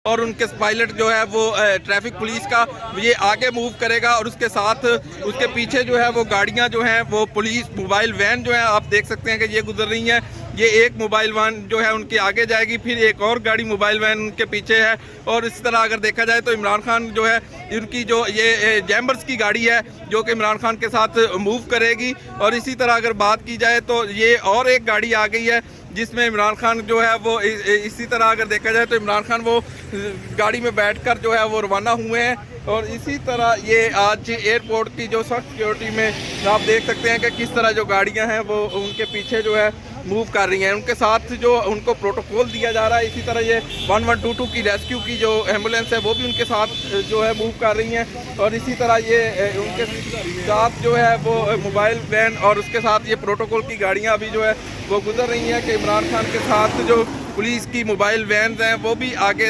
और उनके पायलट जो है वो ट्रैफिक पुलिस का ये आगे मूव करेगा और उसके साथ उसके पीछे जो है वो गाड़ियां जो हैं वो पुलिस मोबाइल वैन जो है आप देख सकते हैं कि ये गुजर रही हैं। ये एक मोबाइल वैन जो है उनके आगे जाएगी, फिर एक और गाड़ी मोबाइल वैन उनके पीछे है। और इस तरह अगर देखा जाए तो इमरान खान जो है इनकी जो ये जैम्बर्स की गाड़ी है जो कि इमरान खान के साथ मूव करेगी। और इसी तरह अगर बात की जाए तो ये और एक गाड़ी आ गई है जिसमें इमरान खान जो है वो इसी तरह अगर देखा जाए तो इमरान खान वो गाड़ी में बैठकर जो है वो रवाना हुए हैं। और इसी तरह ये आज एयरपोर्ट की जो सख्त सिक्योरिटी में आप देख सकते हैं कि किस तरह जो गाड़ियां हैं वो उनके पीछे जो है मूव कर रही हैं। उनके साथ जो उनको प्रोटोकॉल दिया जा रहा है, इसी तरह ये 1122 की रेस्क्यू की जो एम्बुलेंस है वो भी उनके साथ जो है मूव कर रही हैं। और इसी तरह ये उनके साथ जो है वो मोबाइल वैन और उसके साथ ये प्रोटोकॉल की गाड़ियाँ अभी जो है वो गुजर रही हैं कि इमरान खान के साथ जो पुलिस की मोबाइल वैन हैं वो भी आगे